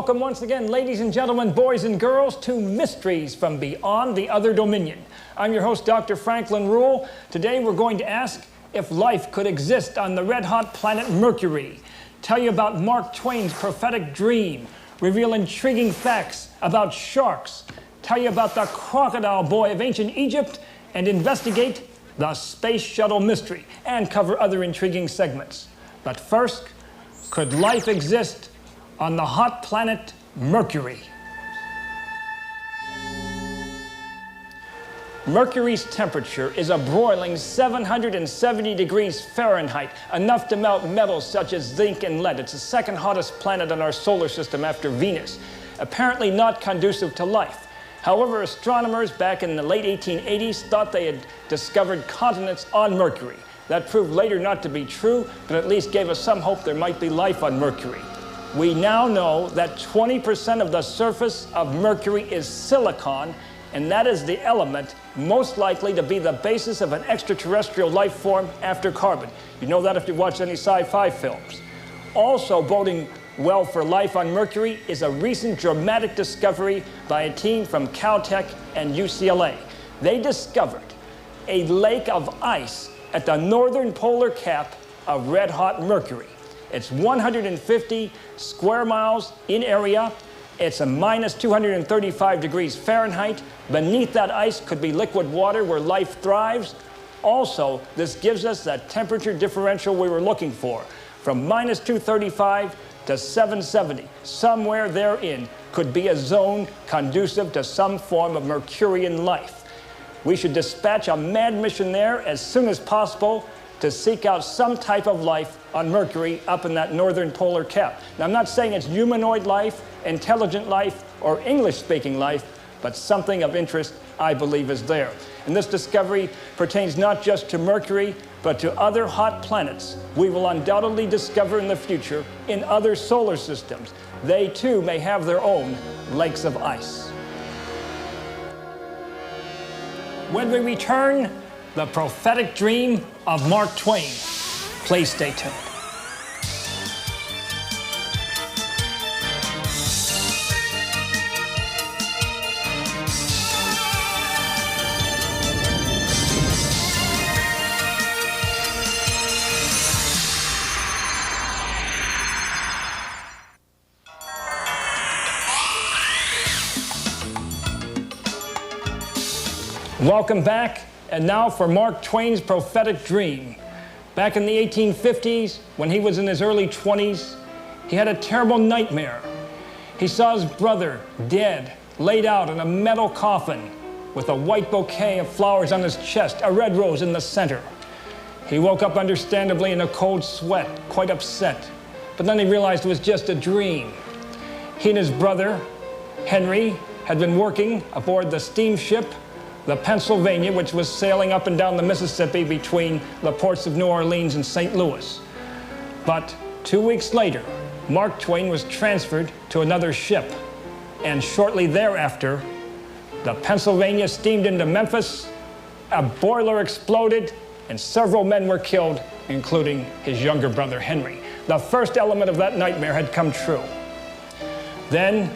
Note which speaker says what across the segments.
Speaker 1: Welcome once again, ladies and gentlemen, boys and girls, to Mysteries from Beyond the Other Dominion. I'm your host, Dr. Franklin Rule. Today we're going to ask if life could exist on the red-hot planet Mercury, tell you about Mark Twain's prophetic dream, reveal intriguing facts about sharks, tell you about the crocodile boy of ancient Egypt, and investigate the space shuttle mystery, and cover other intriguing segments. But first, could life exist on the hot planet Mercury? Mercury's temperature is a broiling 770 degrees Fahrenheit, enough to melt metals such as zinc and lead. It's the second hottest planet in our solar system after Venus, apparently not conducive to life. However, astronomers back in the late 1880s thought they had discovered continents on Mercury. That proved later not to be true, but at least gave us some hope there might be life on Mercury. We now know that 20% of the surface of Mercury is silicon, and that is the element most likely to be the basis of an extraterrestrial life form after carbon. You know that if you watch any sci-fi films. Also boding well for life on Mercury is a recent dramatic discovery by a team from Caltech and UCLA. They discovered a lake of ice at the northern polar cap of red-hot Mercury. It's 150 square miles in area. It's a minus 235 degrees Fahrenheit. Beneath that ice could be liquid water where life thrives. Also, this gives us that temperature differential we were looking for, from minus 235 to 770. Somewhere therein could be a zone conducive to some form of Mercurian life. We should dispatch a manned mission there as soon as possible to seek out some type of life on Mercury up in that northern polar cap. Now, I'm not saying it's humanoid life, intelligent life, or English-speaking life, but something of interest, I believe, is there. And this discovery pertains not just to Mercury, but to other hot planets we will undoubtedly discover in the future in other solar systems. They, too, may have their own lakes of ice. When we return, the prophetic dream of Mark Twain. Please stay tuned. Welcome back. And now for Mark Twain's prophetic dream. Back in the 1850s, when he was in his early 20s, he had a terrible nightmare. He saw his brother dead, laid out in a metal coffin with a white bouquet of flowers on his chest, a red rose in the center. He woke up understandably in a cold sweat, quite upset. But then he realized it was just a dream. He and his brother, Henry, had been working aboard the steamship the Pennsylvania, which was sailing up and down the Mississippi between the ports of New Orleans and St. Louis. But 2 weeks later, Mark Twain was transferred to another ship. And shortly thereafter, the Pennsylvania steamed into Memphis, a boiler exploded, and several men were killed, including his younger brother, Henry. The first element of that nightmare had come true. Then,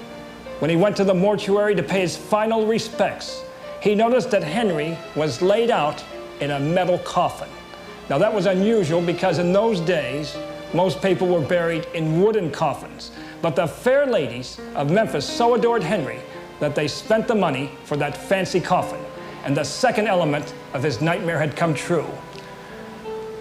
Speaker 1: when he went to the mortuary to pay his final respects, he noticed that Henry was laid out in a metal coffin. Now, that was unusual because in those days, most people were buried in wooden coffins. But the fair ladies of Memphis so adored Henry that they spent the money for that fancy coffin. And the second element of his nightmare had come true.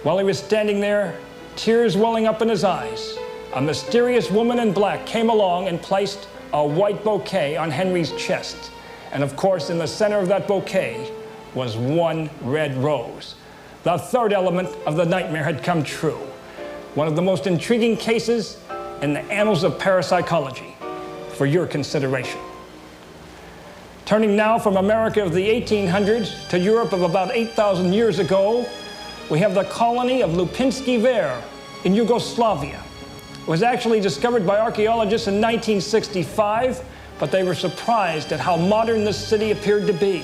Speaker 1: While he was standing there, tears welling up in his eyes, a mysterious woman in black came along and placed a white bouquet on Henry's chest. And of course, in the center of that bouquet was one red rose. The third element of the nightmare had come true. One of the most intriguing cases in the annals of parapsychology, for your consideration. Turning now from America of the 1800s to Europe of about 8,000 years ago, we have the colony of Lipinski Ver in Yugoslavia. It was actually discovered by archaeologists in 1965, but they were surprised at how modern this city appeared to be.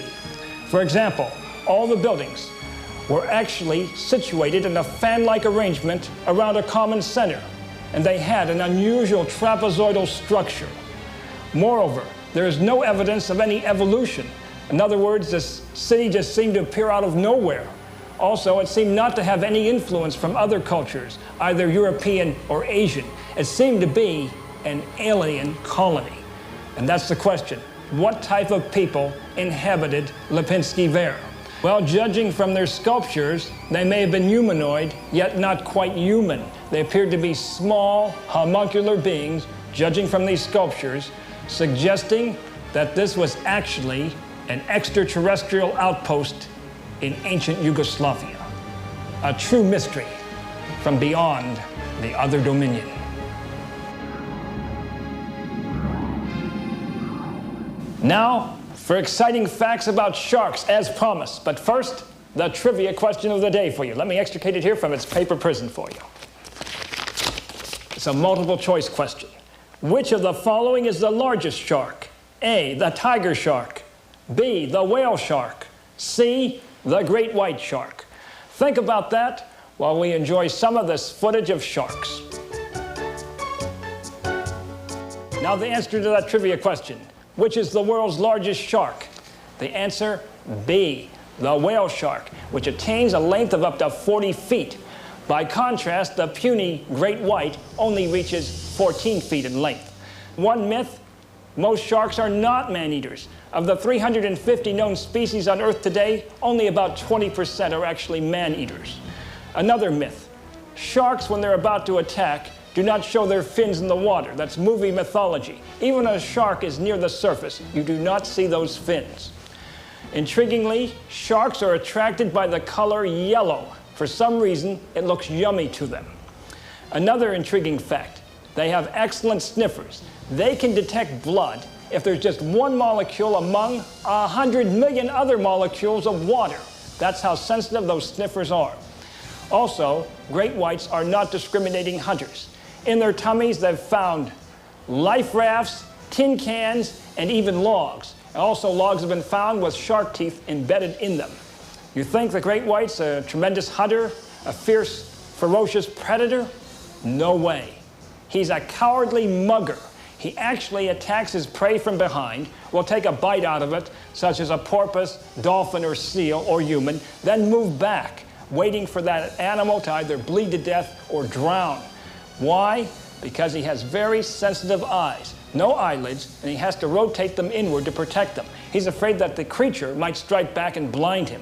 Speaker 1: For example, all the buildings were actually situated in a fan-like arrangement around a common center, and they had an unusual trapezoidal structure. Moreover, there is no evidence of any evolution. In other words, this city just seemed to appear out of nowhere. Also, it seemed not to have any influence from other cultures, either European or Asian. It seemed to be an alien colony. And that's the question. What type of people inhabited Lipinski Ver? Well, judging from their sculptures, they may have been humanoid, yet not quite human. They appeared to be small, homuncular beings, judging from these sculptures, suggesting that this was actually an extraterrestrial outpost in ancient Yugoslavia. A true mystery from beyond the other dominion. Now, for exciting facts about sharks, as promised. But first, the trivia question of the day for you. Let me extricate it here from its paper prison for you. It's a multiple choice question. Which of the following is the largest shark? A, the tiger shark. B, the whale shark. C, the great white shark. Think about that while we enjoy some of this footage of sharks. Now the answer to that trivia question. Which is the world's largest shark? The answer, B, the whale shark, which attains a length of up to 40 feet. By contrast, the puny great white only reaches 14 feet in length. One myth, most sharks are not man-eaters. Of the 350 known species on Earth today, only about 20% are actually man-eaters. Another myth, sharks, when they're about to attack, do not show their fins in the water. That's movie mythology. Even when a shark is near the surface, you do not see those fins. Intriguingly, sharks are attracted by the color yellow. For some reason, it looks yummy to them. Another intriguing fact, they have excellent sniffers. They can detect blood if there's just one molecule among 100 million other molecules of water. That's how sensitive those sniffers are. Also, great whites are not discriminating hunters. In their tummies, they've found life rafts, tin cans, and even logs. And also, logs have been found with shark teeth embedded in them. You think the great white's a tremendous hunter, a fierce, ferocious predator? No way. He's a cowardly mugger. He actually attacks his prey from behind, will take a bite out of it, such as a porpoise, dolphin, or seal, or human, then move back, waiting for that animal to either bleed to death or drown. Why? Because he has very sensitive eyes, no eyelids, and he has to rotate them inward to protect them. He's afraid that the creature might strike back and blind him.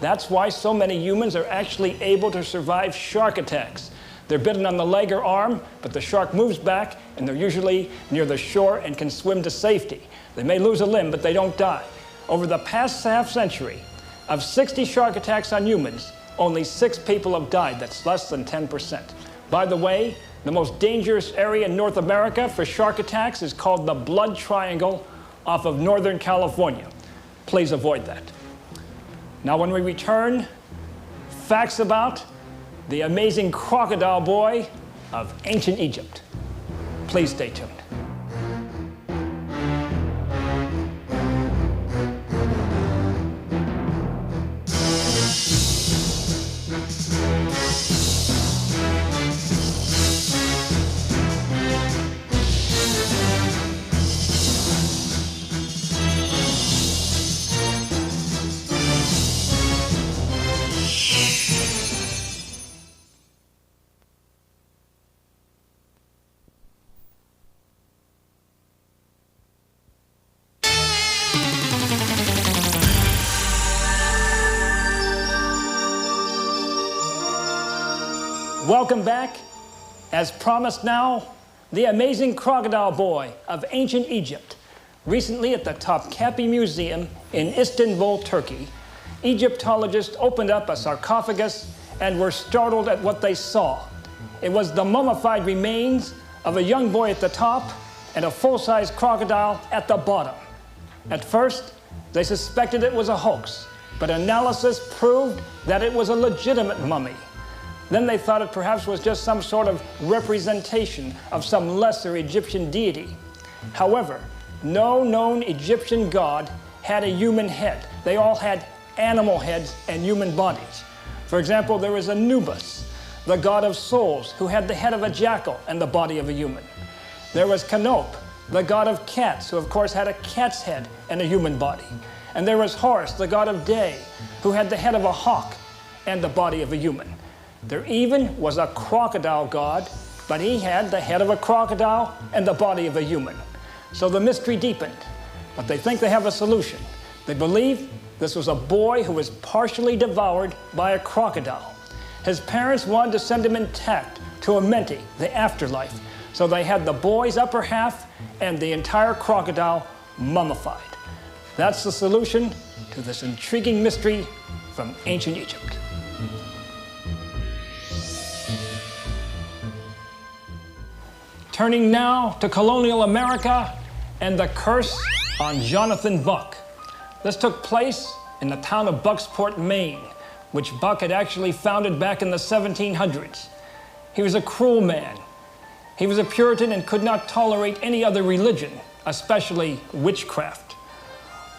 Speaker 1: That's why so many humans are actually able to survive shark attacks. They're bitten on the leg or arm, but the shark moves back, and they're usually near the shore and can swim to safety. They may lose a limb, but they don't die. Over the past half century, of 60 shark attacks on humans, only 6 people have died. That's less than 10%. By the way, the most dangerous area in North America for shark attacks is called the Blood Triangle off of Northern California. Please avoid that. Now, when we return, facts about the amazing crocodile boy of ancient Egypt. Please stay tuned. Welcome back. As promised now, the amazing crocodile boy of ancient Egypt. Recently at the Topkapi Museum in Istanbul, Turkey, Egyptologists opened up a sarcophagus and were startled at what they saw. It was the mummified remains of a young boy at the top and a full-size crocodile at the bottom. At first, they suspected it was a hoax, but analysis proved that it was a legitimate mummy. Then they thought it perhaps was just some sort of representation of some lesser Egyptian deity. However, no known Egyptian god had a human head. They all had animal heads and human bodies. For example, there was Anubis, the god of souls, who had the head of a jackal and the body of a human. There was Canop, the god of cats, who of course had a cat's head and a human body. And there was Horus, the god of day, who had the head of a hawk and the body of a human. There even was a crocodile god, but he had the head of a crocodile and the body of a human. So the mystery deepened, but they think they have a solution. They believe this was a boy who was partially devoured by a crocodile. His parents wanted to send him intact to Amenti, the afterlife, so they had the boy's upper half and the entire crocodile mummified. That's the solution to this intriguing mystery from ancient Egypt. Turning now to colonial America and the curse on Jonathan Buck. This took place in the town of Bucksport, Maine, which Buck had actually founded back in the 1700s. He was a cruel man. He was a Puritan and could not tolerate any other religion, especially witchcraft.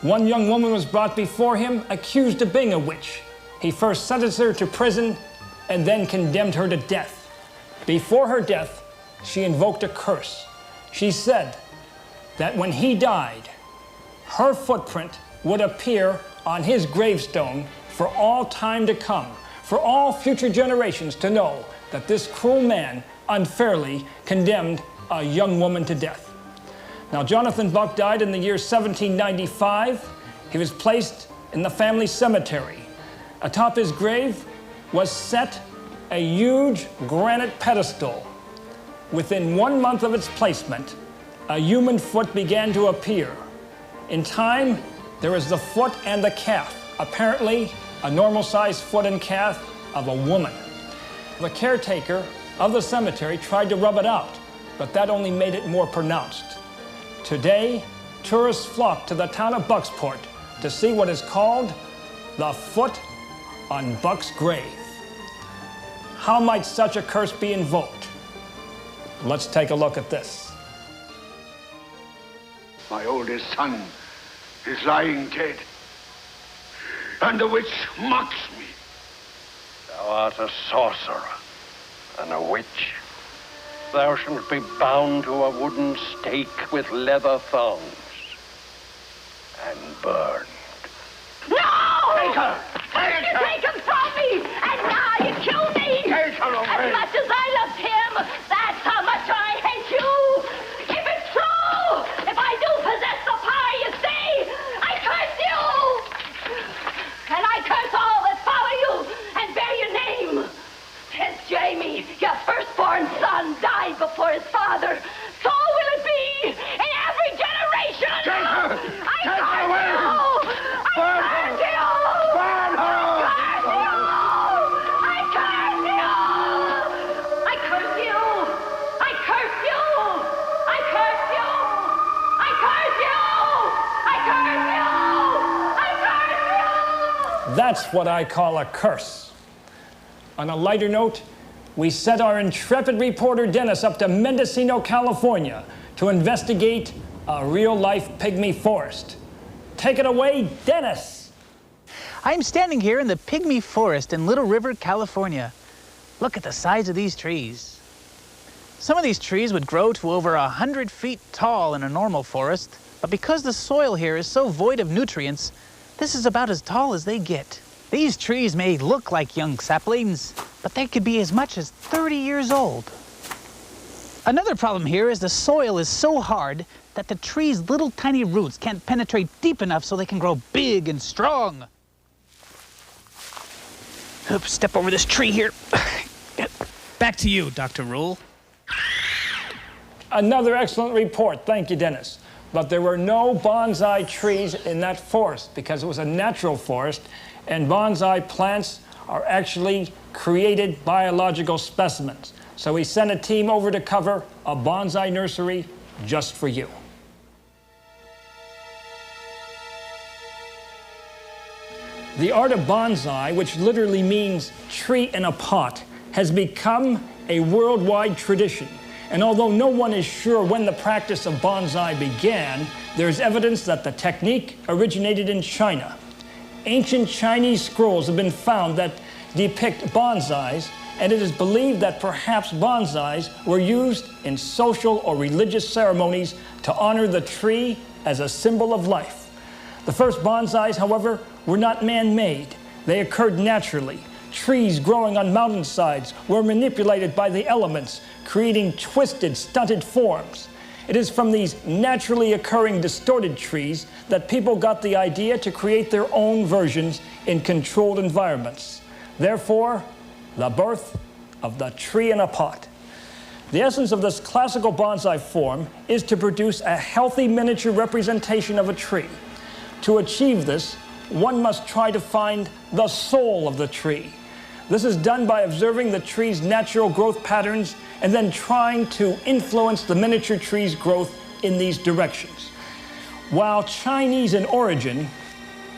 Speaker 1: One young woman was brought before him accused of being a witch. He first sentenced her to prison and then condemned her to death. Before her death, she invoked a curse. She said that when he died, her footprint would appear on his gravestone for all time to come, for all future generations to know that this cruel man unfairly condemned a young woman to death. Now, Jonathan Buck died in the year 1795. He was placed in the family cemetery. Atop his grave was set a huge granite pedestal. Within 1 month of its placement, a human foot began to appear. In time, there was the foot and the calf, apparently a normal-sized foot and calf of a woman. The caretaker of the cemetery tried to rub it out, but that only made it more pronounced. Today, tourists flock to the town of Bucksport to see what is called the foot on Buck's grave. How might such a curse be invoked? Let's take a look at this.
Speaker 2: My oldest son is lying dead, and the witch mocks me.
Speaker 3: Thou art a sorcerer and a witch. Thou shalt be bound to a wooden stake with leather thongs and burned.
Speaker 4: No!
Speaker 2: Take her! Take her!
Speaker 4: Take him from me! And now you kill me!
Speaker 2: Take her away!
Speaker 4: As much as I loved him, that's how much I hate you! If it's true! If I do possess the power you say, I curse you! And I curse all that follow you and bear your name! Since Jamie, your firstborn son, died before his father, so will it be in every generation!
Speaker 2: Take her!
Speaker 4: I
Speaker 2: Take her
Speaker 4: curse
Speaker 2: away!
Speaker 4: you!
Speaker 2: Burn
Speaker 4: I
Speaker 2: her!
Speaker 4: curse you!
Speaker 2: Burn her!
Speaker 4: I curse you! I curse you! I curse you! I curse you! I curse you! I curse you! I curse you!
Speaker 1: That's what I call a curse. On a lighter note, we sent our intrepid reporter Dennis up to Mendocino, California to investigate a real-life pygmy forest. Take it away, Dennis!
Speaker 5: I'm standing here in the Pygmy Forest in Little River, California. Look at the size of these trees. Some of these trees would grow to over 100 feet tall in a normal forest, but because the soil here is so void of nutrients, this is about as tall as they get. These trees may look like young saplings, but they could be as much as 30 years old. Another problem here is the soil is so hard that the tree's little tiny roots can't penetrate deep enough so they can grow big and strong. Oops, step over this tree here. Back to you, Dr. Rule.
Speaker 1: Another excellent report. Thank you, Dennis. But there were no bonsai trees in that forest because it was a natural forest, and bonsai plants are actually created biological specimens. So we sent a team over to cover a bonsai nursery just for you. The art of bonsai, which literally means tree in a pot, has become a worldwide tradition. And although no one is sure when the practice of bonsai began, there's evidence that the technique originated in China. Ancient Chinese scrolls have been found that depict bonsais, and it is believed that perhaps bonsais were used in social or religious ceremonies to honor the tree as a symbol of life. The first bonsais, however, were not man-made. They occurred naturally. Trees growing on mountainsides were manipulated by the elements, creating twisted, stunted forms. It is from these naturally occurring distorted trees that people got the idea to create their own versions in controlled environments. Therefore, the birth of the tree in a pot. The essence of this classical bonsai form is to produce a healthy miniature representation of a tree. To achieve this, one must try to find the soul of the tree. This is done by observing the tree's natural growth patterns and then trying to influence the miniature tree's growth in these directions. While Chinese in origin,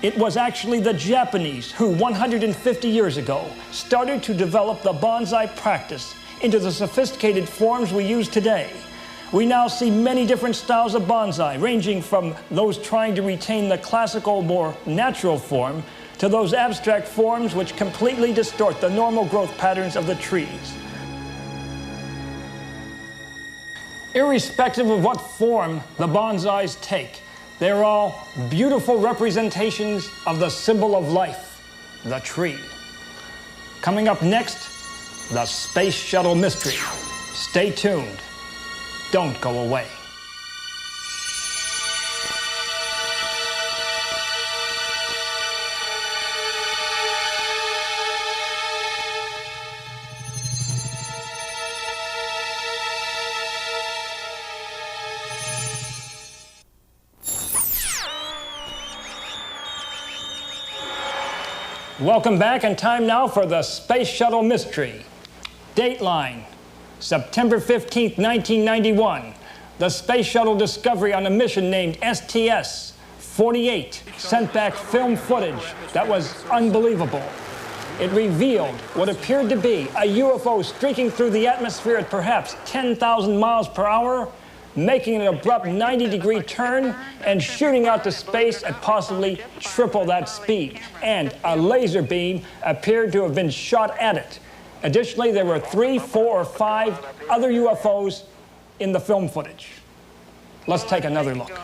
Speaker 1: it was actually the Japanese who 150 years ago started to develop the bonsai practice into the sophisticated forms we use today. We now see many different styles of bonsai, ranging from those trying to retain the classical, more natural form, to those abstract forms which completely distort the normal growth patterns of the trees. Irrespective of what form the bonsais take, they're all beautiful representations of the symbol of life, the tree. Coming up next, the Space Shuttle Mystery. Stay tuned. Don't go away. Welcome back, and time now for the Space Shuttle Mystery. Dateline, September 15th, 1991. The Space Shuttle Discovery on a mission named STS-48 sent back film footage that was unbelievable. It revealed what appeared to be a UFO streaking through the atmosphere at perhaps 10,000 miles per hour, making an abrupt 90-degree turn and shooting out to space at possibly triple that speed. And a laser beam appeared to have been shot at it. Additionally, there were 3, 4, or 5 other UFOs in the film footage. Let's take another look.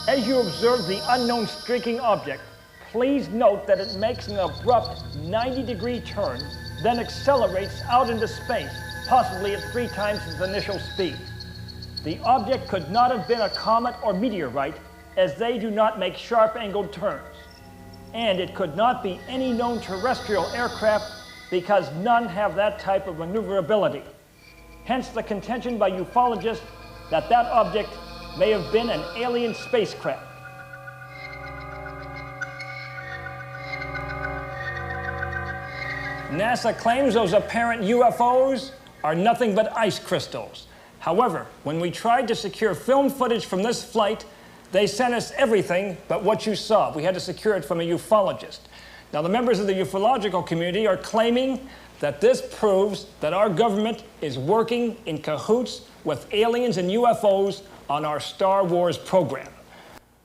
Speaker 1: As you observe the unknown streaking object, please note that it makes an abrupt 90-degree turn, then accelerates out into space, possibly at 3 times its initial speed. The object could not have been a comet or meteorite, as they do not make sharp-angled turns. And it could not be any known terrestrial aircraft, because none have that type of maneuverability. Hence the contention by ufologists that that object may have been an alien spacecraft. NASA claims those apparent UFOs are nothing but ice crystals. However, when we tried to secure film footage from this flight, they sent us everything but what you saw. We had to secure it from a ufologist. Now, the members of the ufological community are claiming that this proves that our government is working in cahoots with aliens and UFOs on our Star Wars program.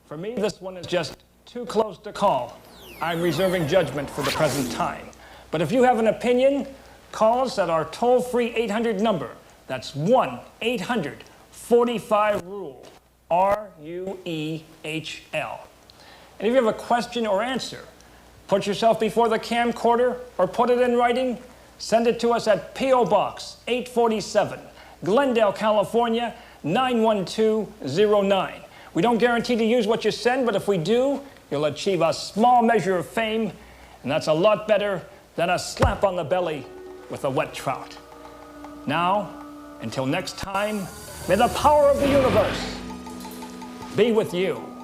Speaker 1: For me, this one is just too close to call. I'm reserving judgment for the present time. But if you have an opinion, call us at our toll-free 800 number. That's 1-800-45-RULE, R-U-E-H-L. And if you have a question or answer, put yourself before the camcorder or put it in writing, send it to us at P.O. Box 847, Glendale, California, 91209. We don't guarantee to use what you send, but if we do, you'll achieve a small measure of fame, and that's a lot better than a slap on the belly with a wet trout. Now, until next time, may the power of the universe be with you.